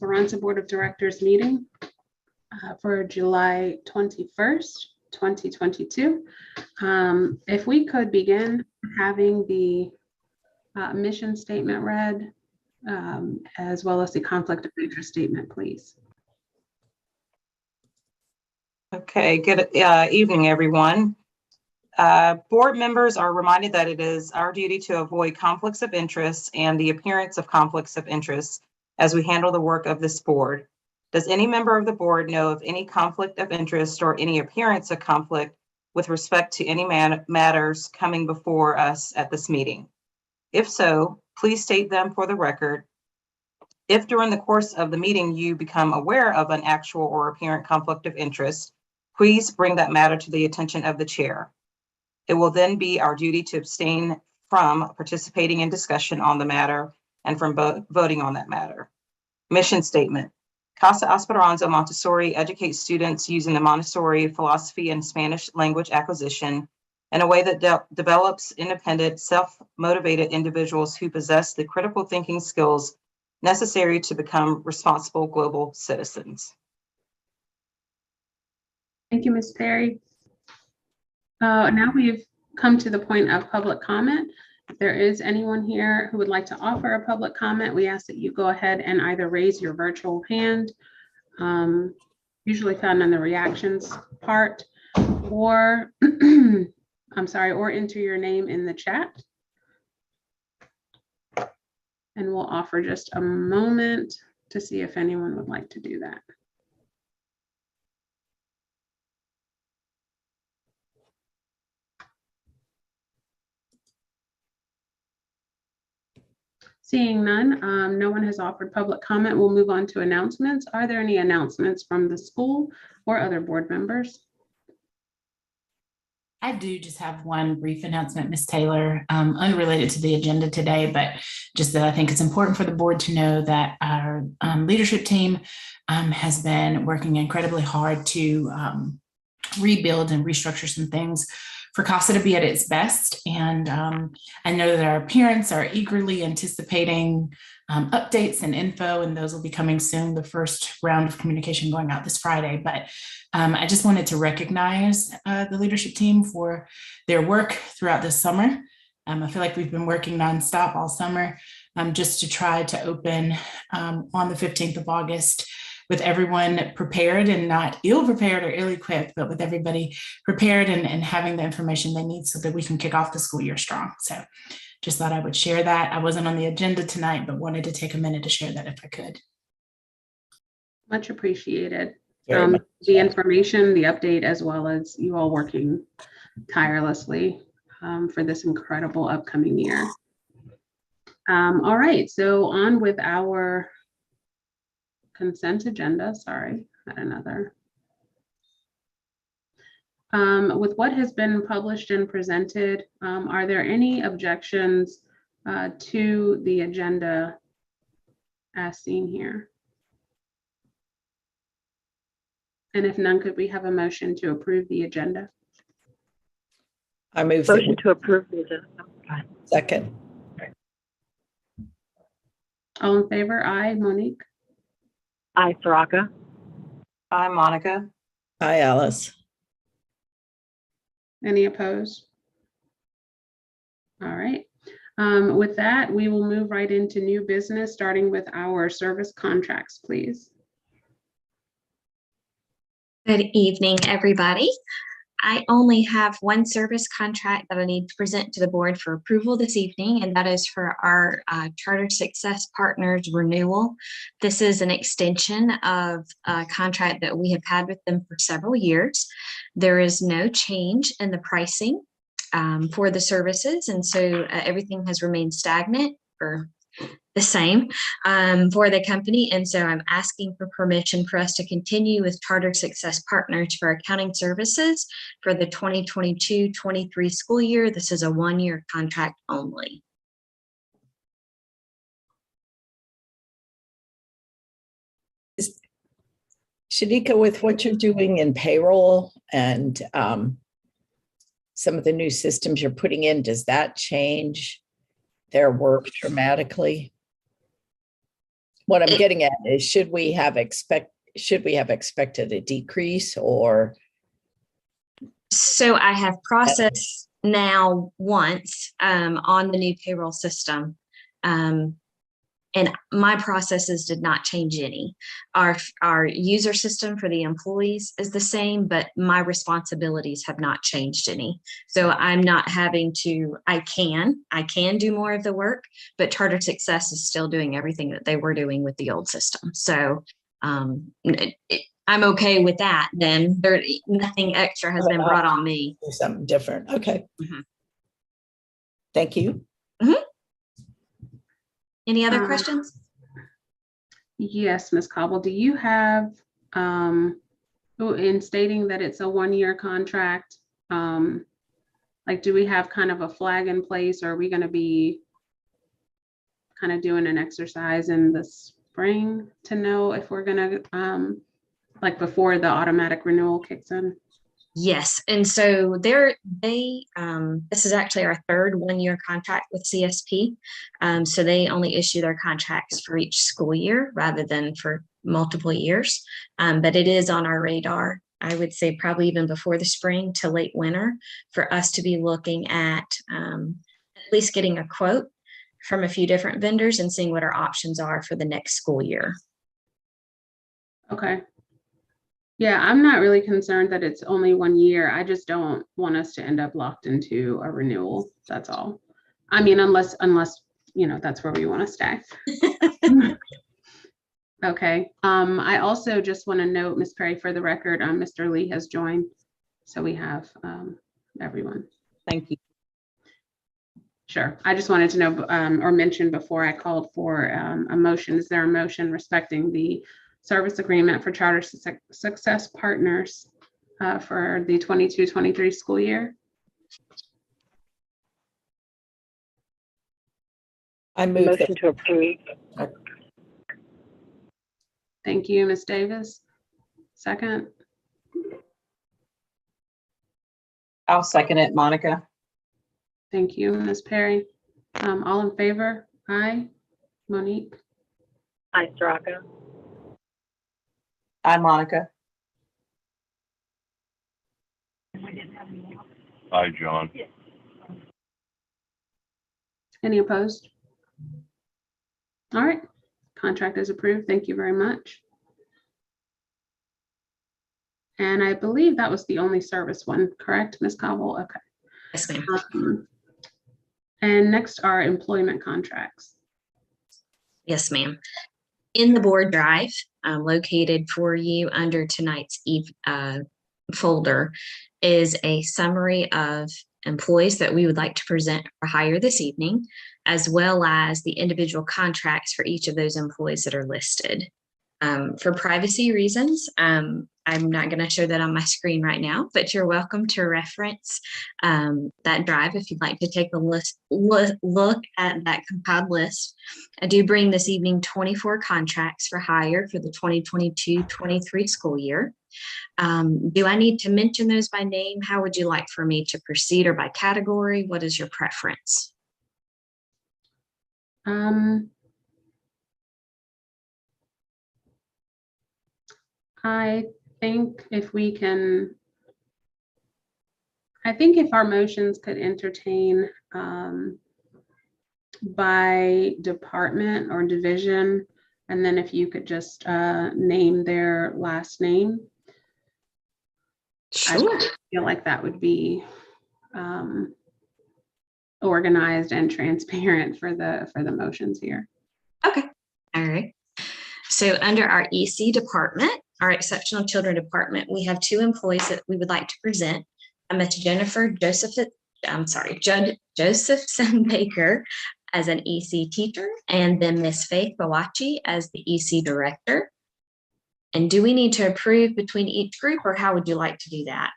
Esperanza Board of Directors meeting for July 21st, 2022. If we could begin having the mission statement read, as well as the conflict of interest statement, please. Okay, good evening, everyone. Board members are reminded that it is our duty to avoid conflicts of interest and the appearance of conflicts of interest as we handle the work of this board. Does any member of the board know of any conflict of interest or any appearance of conflict with respect to any matters coming before us at this meeting? If so, please state them for the record. If during the course of the meeting you become aware of an actual or apparent conflict of interest, please bring that matter to the attention of the chair. It will then be our duty to abstain from participating in discussion on the matter and from voting on that matter. Mission statement. Casa Esperanza Montessori educates students using the Montessori philosophy and Spanish language acquisition in a way that develops independent, self-motivated individuals who possess the critical thinking skills necessary to become responsible global citizens. Thank you, Ms. Perry. Now we've come to the point of public comment. If there is anyone here who would like to offer a public comment, we ask that you go ahead and either raise your virtual hand, usually found in the reactions part, or or enter your name in the chat. And we'll offer just a moment to see if anyone would like to do that. Seeing none, no one has offered public comment. We'll move on to announcements. Are there any announcements from the school or other board members? I do just have one brief announcement, Ms. Taylor, unrelated to the agenda today, but just that I think it's important for the board to know that our leadership team has been working incredibly hard to rebuild and restructure some things for Casa to be at its best. And I know that our parents are eagerly anticipating updates and info, and those will be coming soon, the first round of communication going out this Friday. But I just wanted to recognize the leadership team for their work throughout this summer. I feel like we've been working nonstop all summer just to try to open on the 15th of August with everyone prepared and not ill-prepared or ill-equipped, but with everybody prepared and having the information they need so that we can kick off the school year strong. So just thought I would share that. I wasn't on the agenda tonight, but wanted to take a minute to share that if I could. Much appreciated. The information, the update, as well as you all working tirelessly for this incredible upcoming year. All right, so on with our consent agenda. Sorry, had another. With what has been published and presented, are there any objections to the agenda as seen here? And if none, could we have a motion to approve the agenda? I move motion to approve the agenda. Second. All in favor? Aye. Monique? Aye, Saraka. Hi, Monica. Hi, Alice. Any opposed? All right. With that, we will move right into new business, starting with our service contracts, please. Good evening, everybody. I only have one service contract that I need to present to the board for approval this evening, and that is for our Charter Success Partners renewal. This is an extension of a contract that we have had with them for several years. There is no change in the pricing for the services, and so everything has remained stagnant or the same for the company. And so I'm asking for permission for us to continue with Charter Success Partners for accounting services for the 2022-23 school year. This is a one-year contract only. Shanika, with what you're doing in payroll and some of the new systems you're putting in, does that change their work dramatically? What I'm getting at is, should we have expected a decrease, or? So I have processed now once on the new payroll system. And my processes did not change any. Our user system for the employees is the same, but my responsibilities have not changed any. So I'm not having to, I can do more of the work, but Charter Success is still doing everything that they were doing with the old system. So I'm okay with that. Then nothing extra has been brought on me. Something different. Okay. Mhm. Thank you. Any other questions? Yes, Ms. Cobble, do you have, in stating that it's a 1-year contract, like, do we have kind of a flag in place, or are we going to be kind of doing an exercise in the spring to know if we're going to, like, before the automatic renewal kicks in? Yes, and so this is actually our third 1-year contract with CSP. So they only issue their contracts for each school year rather than for multiple years. But it is on our radar, I would say probably even before the spring to late winter, for us to be looking at least getting a quote from a few different vendors and seeing what our options are for the next school year. Okay. Yeah, I'm not really concerned that it's only 1 year. I just don't want us to end up locked into a renewal. That's all. I mean, unless, that's where we want to stay. Okay. I also just want to note, Ms. Perry, for the record, Mr. Lee has joined. So we have everyone. Thank you. Sure. I just wanted to know or mention before I called for a motion. Is there a motion respecting the service agreement for Charter Success Partners for the 22-23 school year? I move that. Motion to approve. Thank you, Ms. Davis. Second. I'll second it, Monica. Thank you, Ms. Perry. All in favor? Aye. Monique? Aye, Straka. Aye, Monica. Hi, John. Any opposed? All right. Contract is approved. Thank you very much. And I believe that was the only service one, correct, Ms. Cobble? Okay. Yes, ma'am. And next are employment contracts. Yes, ma'am. In the board drive, located for you under tonight's folder, is a summary of employees that we would like to present for hire this evening, as well as the individual contracts for each of those employees that are listed. For privacy reasons, I'm not going to show that on my screen right now, but you're welcome to reference that drive if you'd like to take a look at that compiled list. I do bring this evening 24 contracts for hire for the 2022-23 school year. Do I need to mention those by name? How would you like for me to proceed, or by category? What is your preference? I think if we can, I think if our motions could entertain by department or division, and then if you could just name their last name. Sure. I feel like that would be organized and transparent for the motions here. Okay. All right. So under our EC department, our exceptional children department, we have 2 employees that we would like to present. Miss Josephson Baker as an EC teacher, and then Miss Faith Bawachi as the EC director. And do we need to approve between each group, or how would you like to do that?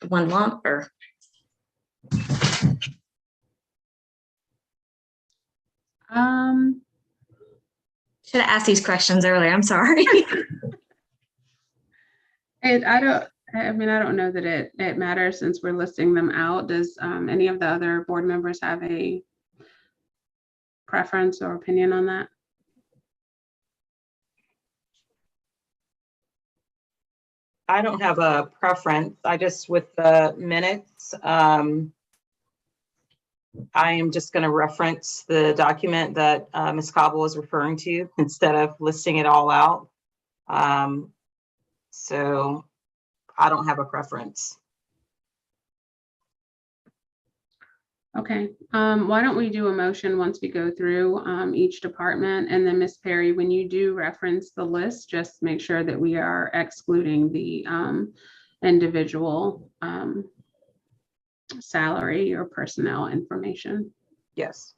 One lump, or? Should have asked these questions earlier. I'm sorry. I don't know that it matters since we're listing them out. Does any of the other board members have a preference or opinion on that? I don't have a preference. I just, with the minutes, I am just going to reference the document that Ms. Cobble is referring to instead of listing it all out. So I don't have a preference. Okay, why don't we do a motion once we go through each department, and then Ms. Perry, when you do reference the list, just make sure that we are excluding the individual salary or personnel information. Yes.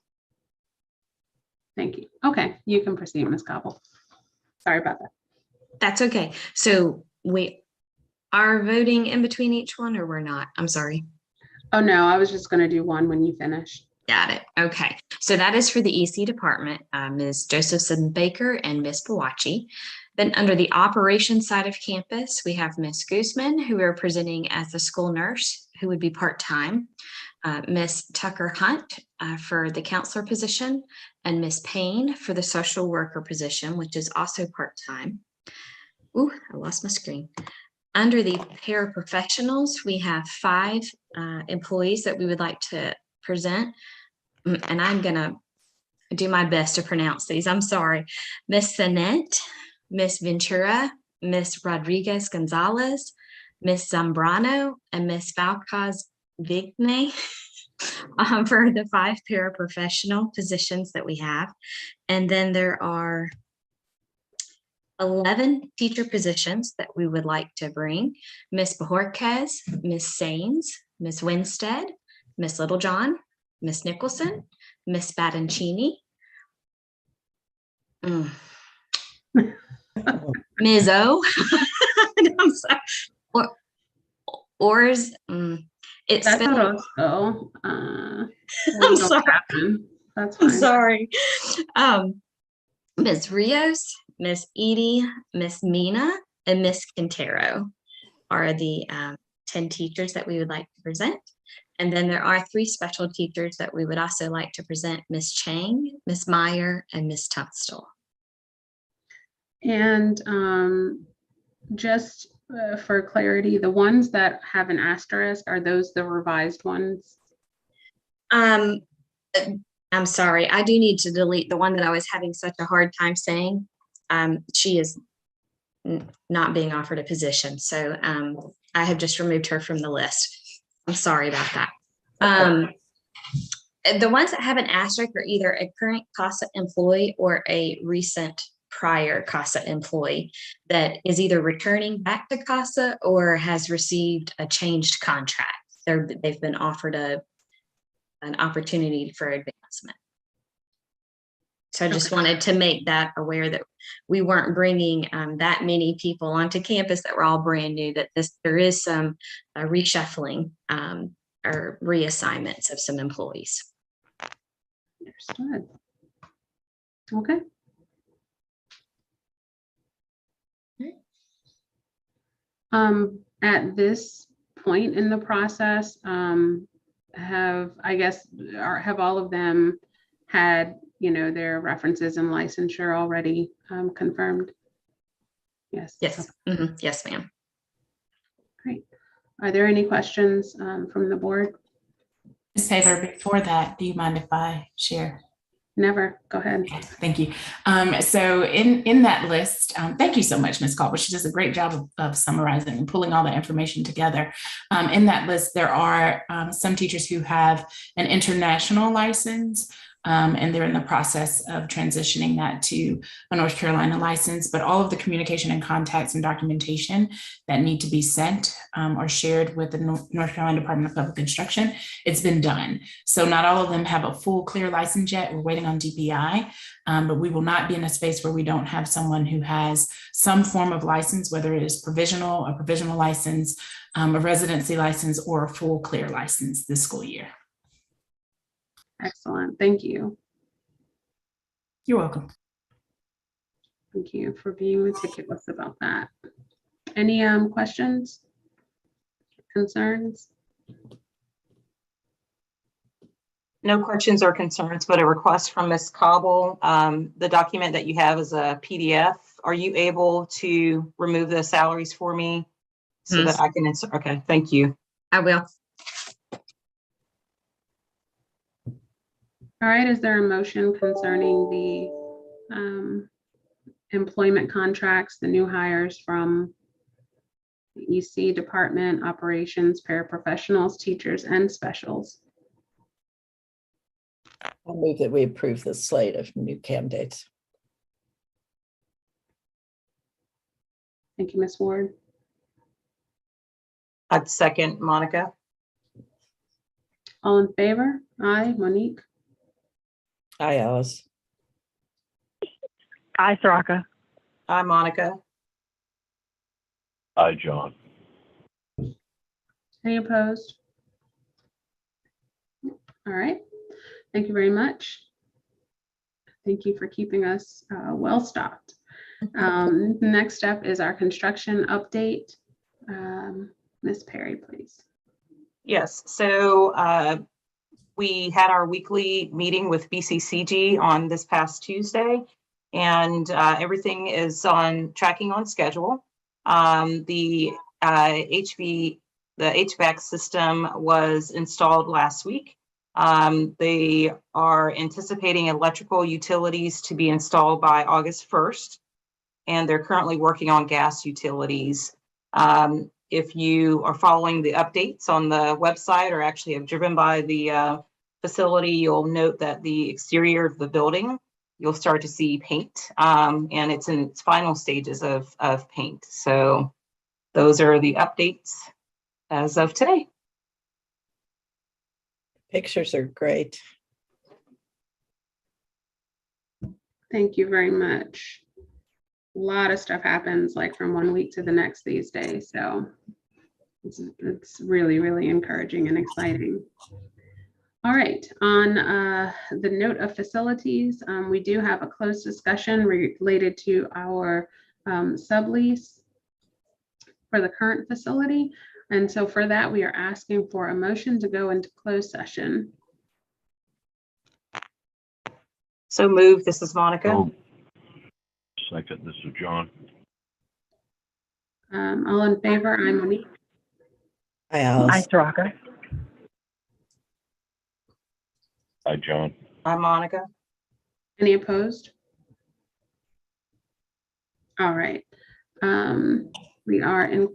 Thank you. Okay, you can proceed, Ms. Cobble. Sorry about that. That's okay. So we are voting in between each one, or we're not? I'm sorry. Oh, no, I was just going to do one when you finish. Got it. Okay. So that is for the EC department, Ms. Josephson Baker and Ms. Pawachi. Then under the operations side of campus, we have Ms. Guzman, who are presenting as the school nurse, who would be part-time, Ms. Tucker Hunt for the counselor position, and Ms. Payne for the social worker position, which is also part-time. Ooh, I lost my screen. Under the paraprofessionals, we have 5 employees that we would like to present. And I'm gonna do my best to pronounce these. I'm sorry. Miss Sinet, Miss Ventura, Miss Rodriguez Gonzalez, Miss Zambrano, and Miss Falcaz Vigne for the 5 paraprofessional positions that we have. And then there are 11 teacher positions that we would like to bring. Miss Bajorquez, Miss Sains, Miss Winstead, Miss Littlejohn, Miss Nicholson, Miss Battancini, Ms. O. I'm sorry. It's That's spelled. how those go. I'm Legal sorry. caption. That's I'm fine. sorry. Ms. Rios, Miss Edie, Miss Mina, and Miss Quintero are the 10 teachers that we would like to present. And then there are 3 special teachers that we would also like to present, Miss Chang, Miss Meyer, and Miss Tunstall. And just for clarity, the ones that have an asterisk, are those the revised ones? I'm sorry, I do need to delete the one that I was having such a hard time saying. She is not being offered a position, so I have just removed her from the list. I'm sorry about that. The ones that have an asterisk are either a current CASA employee or a recent prior CASA employee that is either returning back to CASA or has received a changed contract. They've been offered an opportunity for advancement. So I just wanted to make that aware that we weren't bringing that many people onto campus that were all brand new, that there is some reshuffling or reassignments of some employees. Understood. Okay. At this point in the process, have all of them had, their references and licensure already confirmed? Yes. Yes. Okay. Yes, ma'am. Great. Are there any questions from the board? Ms. Taylor, before that, do you mind if I share? Never. Go ahead. Okay, thank you. So in that list, thank you so much, Ms. Caldwell. She does a great job of summarizing and pulling all the information together. In that list, there are some teachers who have an international license, and they're in the process of transitioning that to a North Carolina license, but all of the communication and contacts and documentation that need to be sent or shared with the North Carolina Department of Public Instruction, it's been done. So not all of them have a full clear license yet. We're waiting on DPI, but we will not be in a space where we don't have someone who has some form of license, whether it is provisional, a provisional license, a residency license, or a full clear license this school year. Excellent. Thank you. You're welcome. Thank you for being meticulous about that. Any questions, concerns? No questions or concerns, but a request from Ms. Cobble. The document that you have is a PDF. Are you able to remove the salaries for me so that I can insert. Okay, thank you. I will. All right, is there a motion concerning the employment contracts, the new hires from the EC department, operations, paraprofessionals, teachers, and specials? I'll move that we approve the slate of new candidates. Thank you, Ms. Ward. I'd second Monica. All in favor? Aye, Monique. Hi, Alice. Hi, Soraka. Hi, Monica. Hi, John. Any opposed? All right, thank you very much. Thank you for keeping us well stocked. Next up is our construction update. Ms. Perry, please. Yes, so we had our weekly meeting with BCCG on this past Tuesday, and everything is tracking on schedule. The HVAC system was installed last week. They are anticipating electrical utilities to be installed by August 1st, and they're currently working on gas utilities. If you are following the updates on the website or actually have driven by the facility, you'll note that the exterior of the building, you'll start to see paint, and it's in its final stages of paint. So those are the updates as of today. Pictures are great. Thank you very much. A lot of stuff happens like from one week to the next these days. So it's really, really encouraging and exciting. All right, on the note of facilities, we do have a closed discussion related to our sublease for the current facility. And so for that, we are asking for a motion to go into closed session. So move. This is Monica. Oh, second, this is John. All in favor? I'm Monique. Hi, Hi, Alice. Soraka. Hi, John. I'm Monica. Any opposed? All right. We are in